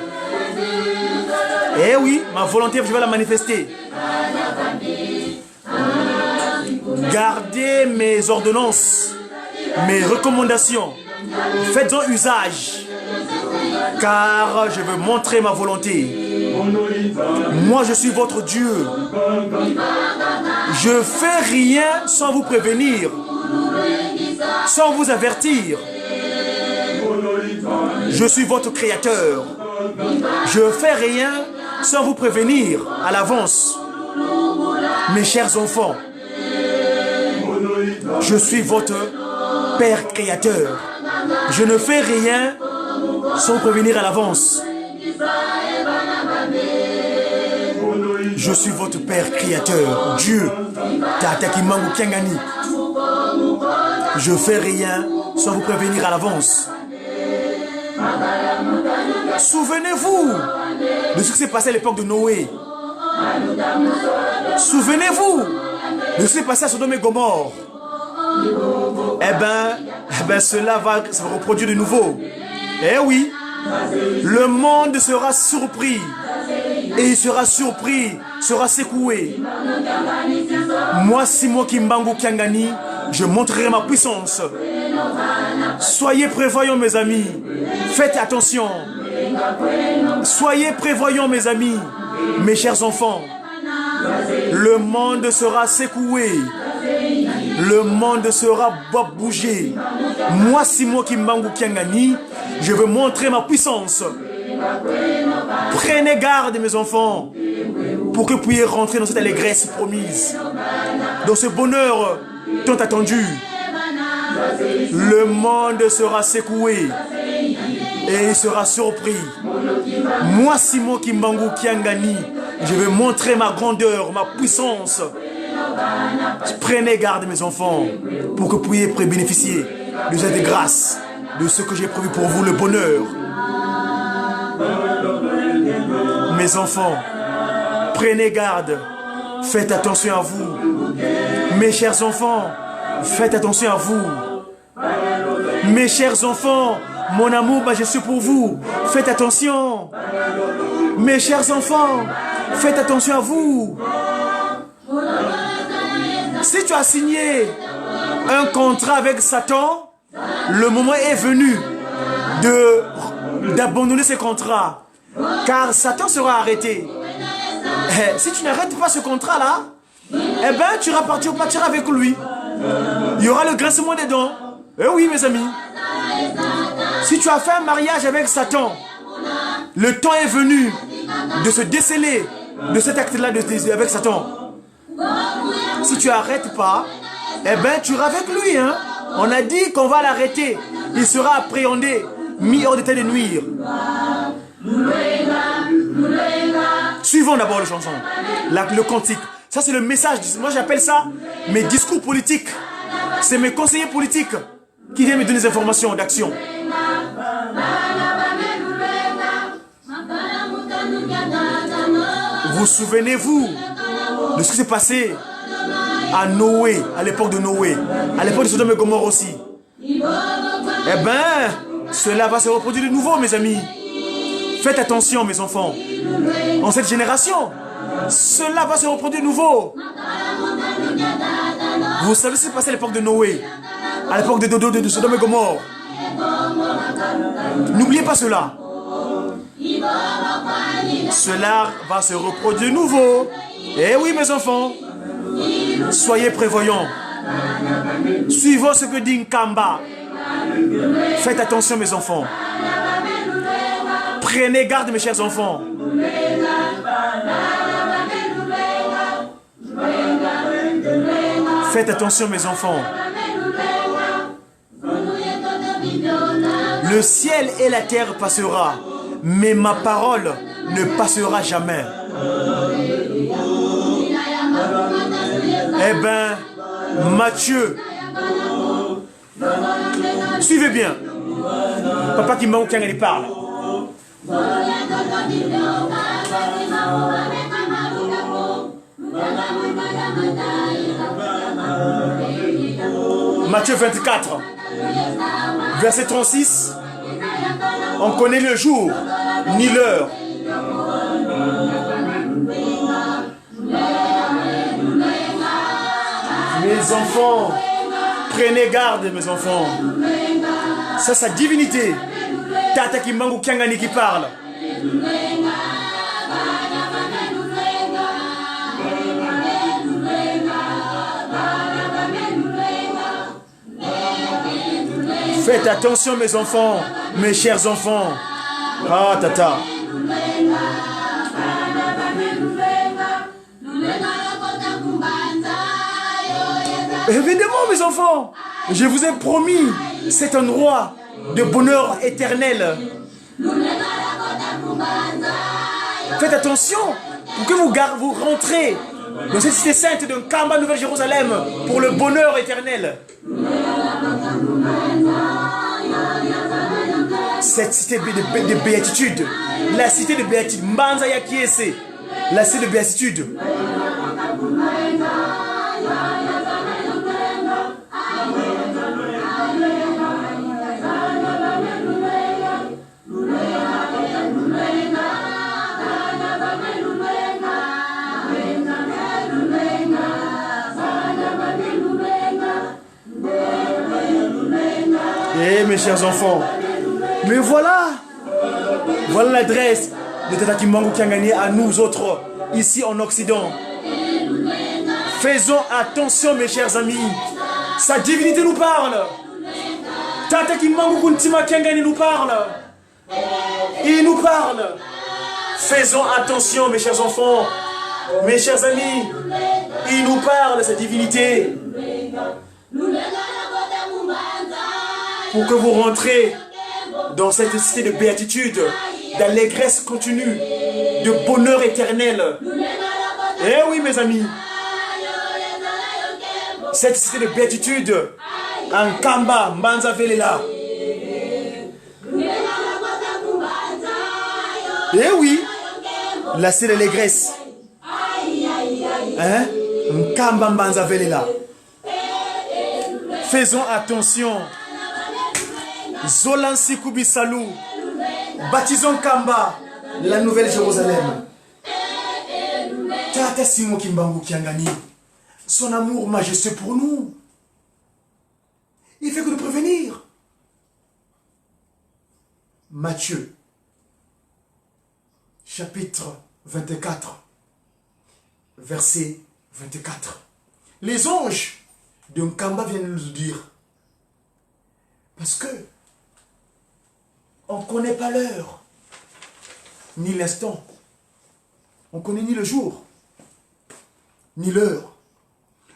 Eh oui, ma volonté, je vais la manifester. Gardez mes ordonnances, mes recommandations. Faites-en usage. Car je veux montrer ma volonté. Moi, je suis votre Dieu. Je fais rien sans vous prévenir, sans vous avertir. Je suis votre créateur. Je fais rien sans vous prévenir à l'avance. Mes chers enfants, je suis votre Père créateur. Je ne fais rien sans prévenir à l'avance. Je suis votre Père créateur, Dieu, Tata Kimbangu Kiangani. Je fais rien sans vous prévenir à l'avance. Souvenez-vous de ce qui s'est passé à l'époque de Noé. Souvenez-vous de ce qui s'est passé à Sodome et Gomorrhe. Eh ben, cela va se reproduire de nouveau. Eh oui, le monde sera surpris. Et il sera surpris, sera secoué. Moi, Simon Kimbangu Kiangani, je montrerai ma puissance. Soyez prévoyants, mes amis. Faites attention. Soyez prévoyants, mes amis, mes chers enfants. Le monde sera secoué. Le monde sera bougé. Moi, Simon Kimbangu Kiangani, je veux montrer ma puissance. Prenez garde, mes enfants, pour que vous puissiez rentrer dans cette allégresse promise, dans ce bonheur tant attendu. Le monde sera secoué et il sera surpris. Moi, Simon Kimbangu Kiangani, je vais montrer ma grandeur, ma puissance. Prenez garde, mes enfants, pour que vous puissiez bénéficier de cette grâce. de ce que j'ai prévu pour vous, le bonheur. Mes enfants, prenez garde, faites attention à vous. Mes chers enfants, faites attention à vous. Mes chers enfants, mon amour, je suis pour vous. Faites attention. Mes chers enfants, faites attention à vous. Si tu as signé un contrat avec Satan, le moment est venu d'abandonner ce contrat. Car Satan sera arrêté. Si tu n'arrêtes pas ce contrat-là, eh bien, tu partiras avec lui. Il y aura le grincement des dents. Eh oui, mes amis. Si tu as fait un mariage avec Satan, le temps est venu de se déceler de cet acte-là avec Satan. Si tu n'arrêtes pas, eh bien, tu iras avec lui. Hein? On a dit qu'on va l'arrêter. Il sera appréhendé, mis hors d'état de nuire. Suivons d'abord le chanson, le cantique. Ça, c'est le message. Moi, j'appelle ça mes discours politiques. C'est mes conseillers politiques qui viennent me donner des informations d'action. Vous souvenez-vous de ce qui s'est passé à Noé, à l'époque de Noé, à l'époque de Sodome et Gomorrhe aussi? Eh bien, cela va se reproduire de nouveau, mes amis. Faites attention, mes enfants. En cette génération, cela va se reproduire de nouveau. Vous savez ce qui s'est passé à l'époque de Noé, à l'époque de Sodome et Gomorrhe. N'oubliez pas cela. Cela va se reproduire de nouveau. Eh oui, mes enfants. Soyez prévoyants. Suivons ce que dit Nkamba. Faites attention, mes enfants. Prenez garde, mes chers enfants. Faites attention, mes enfants. Le ciel et la terre passera, mais ma parole ne passera jamais. Eh bien, Matthieu, suivez bien. Papa qui m'a aucun il parle. Matthieu 24, verset 36. On connaît le jour, ni l'heure. Mes enfants, prenez garde, mes enfants. Ça, sa divinité. Tata Kimbangu Kiangani qui parle. Faites attention, mes enfants, mes chers enfants. Ah, tata. Évidemment, mes enfants, je vous ai promis cet endroit de bonheur éternel. Faites attention pour que vous rentrez dans cette cité sainte de Nkamba, Nouvelle-Jérusalem, pour le bonheur éternel. Cette cité de béatitude, la cité de béatitude, Mbanza Yakiese, la cité de béatitude. Eh mes chers enfants, mais voilà l'adresse de Tata Kimbangu Kiangani à nous autres, ici en Occident. Faisons attention, mes chers amis. Sa divinité nous parle. Tata Kimbangu Kuntima Kiangani nous parle. Il nous parle. Faisons attention, mes chers enfants, mes chers amis. Il nous parle, sa divinité. Pour que vous rentrez dans cette cité de béatitude, d'allégresse continue, de bonheur éternel. Eh oui, mes amis. Cette cité de béatitude, en Kamba, Mbanza Velela. Eh oui, là c'est l'allégresse. Hein? Nkamba Mbanza Velela. Faisons attention. Zolansi Kubisalou. Baptisons Kamba, la nouvelle Jérusalem. Tata Simon Kimbangu Kiangani. Son amour majestueux pour nous. Il fait que nous prévenir. Matthieu, chapitre 24, verset 24. Les anges de Nkamba viennent nous dire, parce que on ne connaît pas l'heure, ni l'instant. On ne connaît ni le jour, ni l'heure.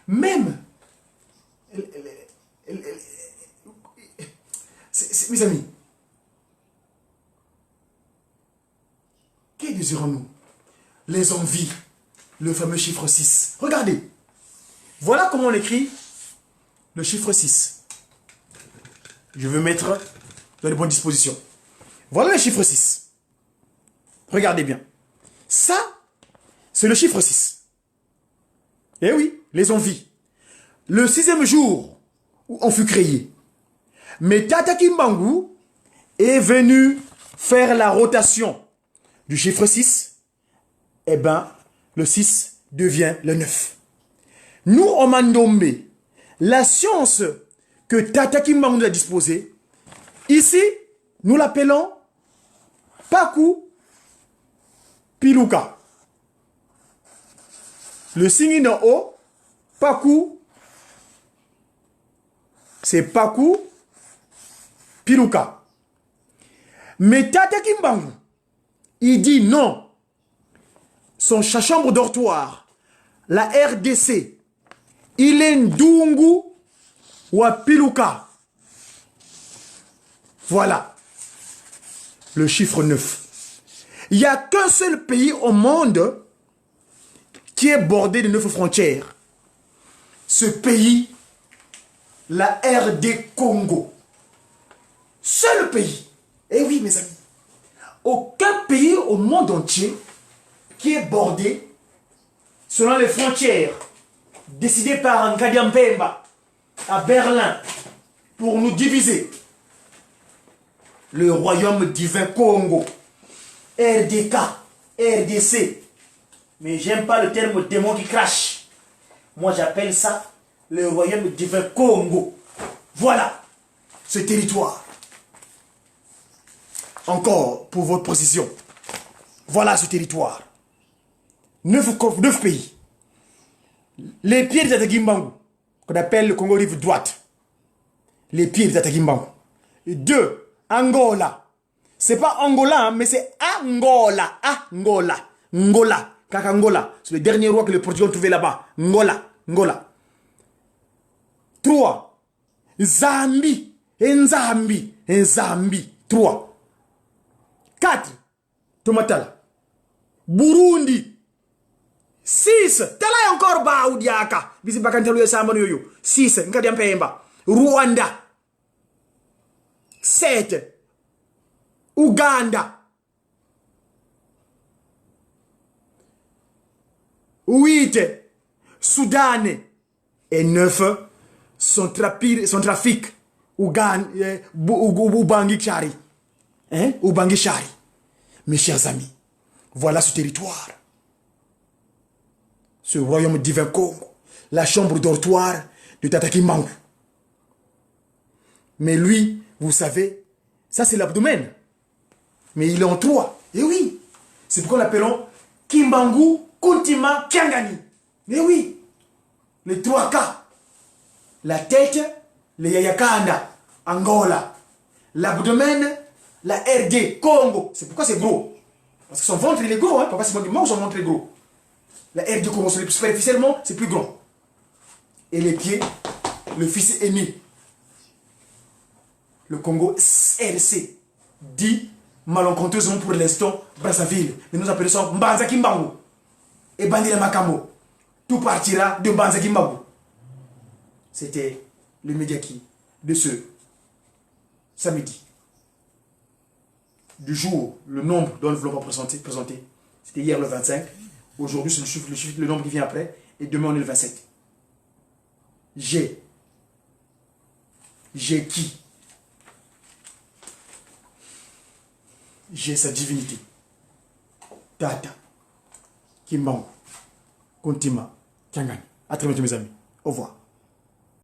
Même, mes amis, que désirons-nous? Les envies, le fameux chiffre 6. Regardez, voilà comment on écrit le chiffre 6. Je veux mettre dans les bonnes dispositions. Voilà le chiffre 6. Regardez bien. Ça, c'est le chiffre 6. Eh oui, les envies. Le 6e jour où on fut créé. Mais Tata Kimbangu est venu faire la rotation du chiffre 6. Eh bien, le 6 devient le 9. Nous, au Mandombe, la science que Tata Kimbangu a disposée, ici, nous l'appelons Paku Piluka. Le signe en haut, Paku, c'est Paku Piluka. Mais Tata Kimbangu, il dit non. Son chambre dortoir, la RDC, il est Ndungu ou Piluka. Voilà. Le chiffre 9. Il n'y a qu'un seul pays au monde qui est bordé de 9 frontières. Ce pays, la RD Congo. Seul pays. Eh oui, mes amis. Aucun pays au monde entier qui est bordé selon les frontières décidées par Nkadiam Pemba à Berlin pour nous diviser. Le royaume divin Congo, RDK, RDC. Mais j'aime pas le terme démon qui crache. Moi j'appelle ça le royaume divin Congo. Voilà ce territoire. Encore pour votre précision. Voilà ce territoire. 9 pays. Les pieds de Tata Kimbangu, qu'on appelle le Congo rive droite. Les pieds de Tata Kimbangu. 2. Angola. C'est pas Angola, mais c'est Angola. Angola. Ngola. Kakangola. C'est le dernier roi que les Portugais ont trouvé là-bas. Ngola. Ngola. 3. Zambie. Nzambi. Nzambi. 3. 4. Tomatala. Burundi. 6. Tala encore Baoudiaka. Bisi bakantelu samano yoyo. 6. Nkadi Mpemba. Rwanda. 7. Uganda. 8. Soudan. Et 9. Son trafic. Ubangishari. Hein? Ubangishari. Mes chers amis, voilà ce territoire. Ce royaume divin Congo. La chambre dortoir de Tata Kimbangu. Mais lui, vous savez, ça c'est l'abdomen. Mais il est en 3. Et oui, c'est pourquoi nous l'appelons Kimbangu Kuntima Kiangani. Mais oui, les 3 K. La tête, le Yayakanda, Angola. L'abdomen, la RD, Congo. C'est pourquoi c'est gros. Parce que son ventre il est gros. Hein? Papa Simon dit, son ventre est gros. La RD Congo, superficiellement, c'est plus grand. Et les pieds, le fils aîné. Le Congo RC. Dit malencontreusement pour l'instant Brazzaville. Mais nous appelons ça Mbanza Kimbangu. Et Bandila Makamo. Tout partira de Mbanza Kimbangu. C'était le Mediaki de ce samedi. du jour, le nombre dont nous ne voulons pas présenter. C'était hier le 25. Aujourd'hui, c'est le nombre qui vient après. Et demain, on est le 27. J'ai qui? J'ai sa divinité. Tata. Kimbangu. Kontima. Kangani. À très bientôt, mes amis. Au revoir.